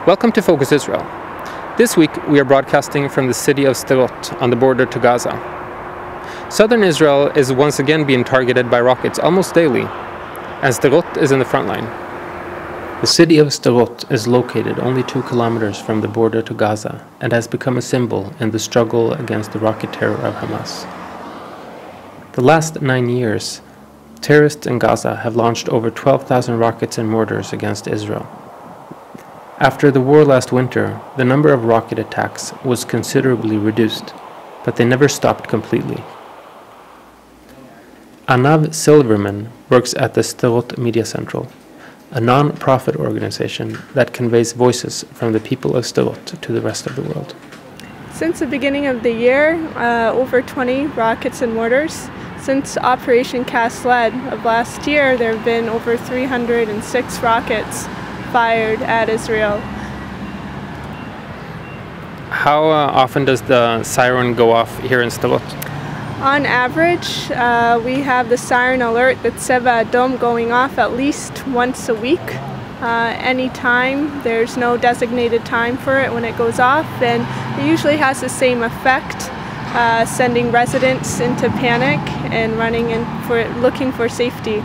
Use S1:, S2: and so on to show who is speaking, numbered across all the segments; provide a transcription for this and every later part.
S1: Welcome to Focus Israel. This week we are broadcasting from the city of Sderot on the border to Gaza. Southern Israel is once again being targeted by rockets almost daily, and Sderot is in the front line. The city of Sderot is located only 2 kilometers from the border to Gaza and has become a symbol in the struggle against the rocket terror of Hamas. The last 9 years, terrorists in Gaza have launched over 12,000 rockets and mortars against Israel. After the war last winter, the number of rocket attacks was considerably reduced, but they never stopped completely. Anav Silverman works at the Sderot Media Center, a non-profit organization that conveys voices from the people of Sderot to the rest of the world.
S2: Since the beginning of the year, over 20 rockets and mortars. Since Operation Cast Lead of last year, there have been over 306 rockets fired at Israel.
S1: How often does the siren go off here in Sderot?
S2: On average, we have the siren alert, the Tseva Adom, going off at least once a week. Anytime, there's no designated time for it when it goes off, and it usually has the same effect, sending residents into panic and running in for looking for safety.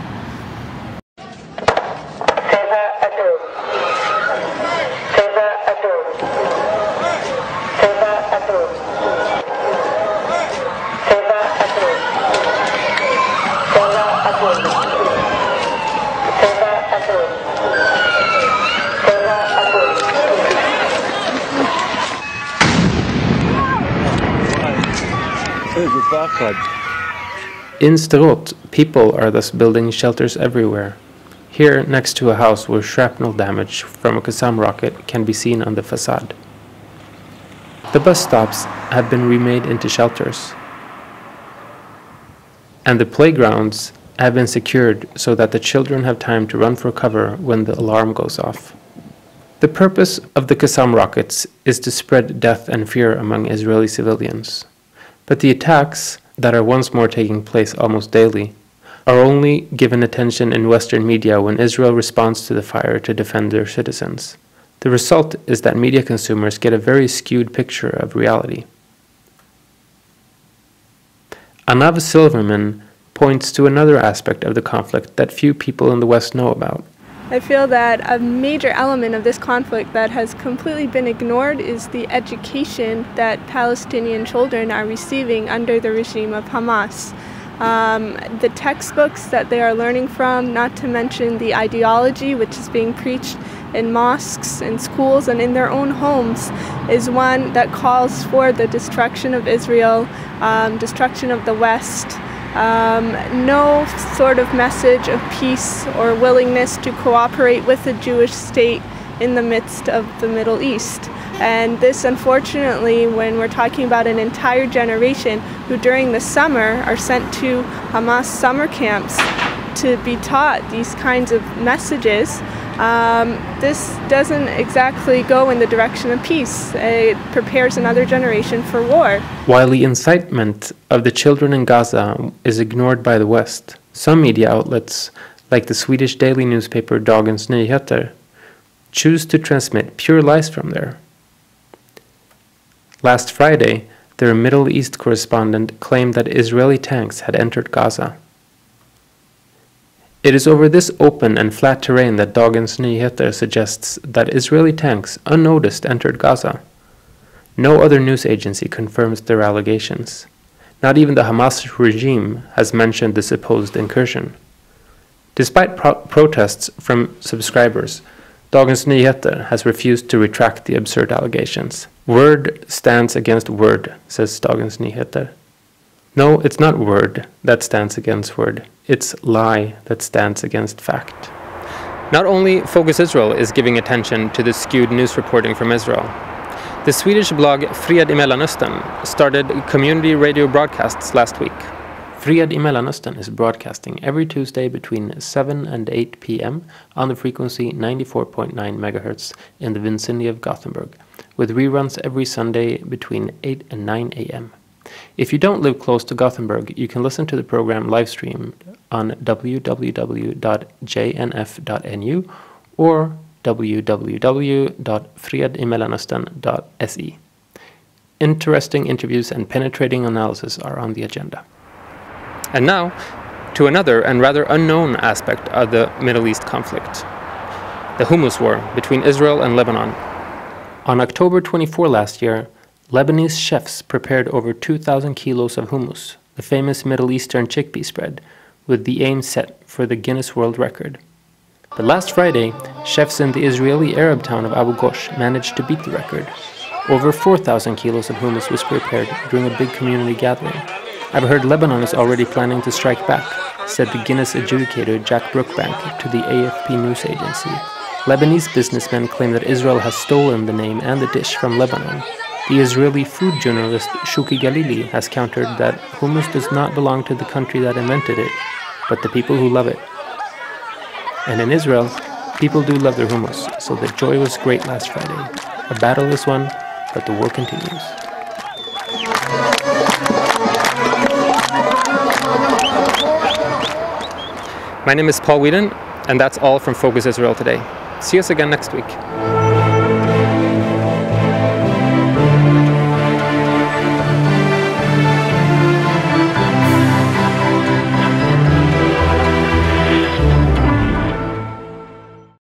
S1: In Sderot, people are thus building shelters everywhere. Here, next to a house where shrapnel damage from a Qassam rocket can be seen on the facade. The bus stops have been remade into shelters, and the playgrounds have been secured so that the children have time to run for cover when the alarm goes off. The purpose of the Qassam rockets is to spread death and fear among Israeli civilians. But the attacks that are once more taking place almost daily are only given attention in Western media when Israel responds to the fire to defend their citizens. The result is that media consumers get a very skewed picture of reality. Anav Silverman points to another aspect of the conflict that few people in the West know about.
S2: I feel that a major element of this conflict that has completely been ignored is the education that Palestinian children are receiving under the regime of Hamas. The textbooks that they are learning from, not to mention the ideology which is being preached in mosques, in schools, and in their own homes, is one that calls for the destruction of Israel, destruction of the West. No sort of message of peace or willingness to cooperate with the Jewish state in the midst of the Middle East. And this, unfortunately, when we're talking about an entire generation who during the summer are sent to Hamas summer camps to be taught these kinds of messages, this doesn't exactly go in the direction of peace. It prepares another generation for war.
S1: While the incitement of the children in Gaza is ignored by the West, some media outlets, like the Swedish daily newspaper Dagens Nyheter, choose to transmit pure lies from there. Last Friday, their Middle East correspondent claimed that Israeli tanks had entered Gaza. It is over this open and flat terrain that Dagens Nyheter suggests that Israeli tanks unnoticed entered Gaza. No other news agency confirms their allegations. Not even the Hamas regime has mentioned the supposed incursion. Despite protests from subscribers, Dagens Nyheter has refused to retract the absurd allegations. Word stands against word, says Dagens Nyheter. No, it's not word that stands against word. It's lie that stands against fact. Not only Focus Israel is giving attention to the skewed news reporting from Israel. The Swedish blog Fred i Mellanöstern started community radio broadcasts last week. Fred i Mellanöstern is broadcasting every Tuesday between 7 and 8 p.m. on the frequency 94.9 MHz in the vicinity of Gothenburg, with reruns every Sunday between 8 and 9 a.m. If you don't live close to Gothenburg, you can listen to the program live-streamed on www.jnf.nu or www.fredimmellanöstern.se. Interesting interviews and penetrating analysis are on the agenda. And now, to another and rather unknown aspect of the Middle East conflict, the Hummus War between Israel and Lebanon. On October 24 last year, Lebanese chefs prepared over 2,000 kilos of hummus, the famous Middle Eastern chickpea spread, with the aim set for the Guinness World Record. But last Friday, chefs in the Israeli Arab town of Abu Ghosh managed to beat the record. Over 4,000 kilos of hummus was prepared during a big community gathering. I've heard Lebanon is already planning to strike back, said the Guinness adjudicator Jack Brookbank to the AFP news agency. Lebanese businessmen claim that Israel has stolen the name and the dish from Lebanon. The Israeli food journalist Shuki Galili has countered that hummus does not belong to the country that invented it, but the people who love it. And in Israel, people do love their hummus, so the joy was great last Friday. A battle is won, but the war continues. My name is Paul Whedon, and that's all from Focus Israel today. See us again next week.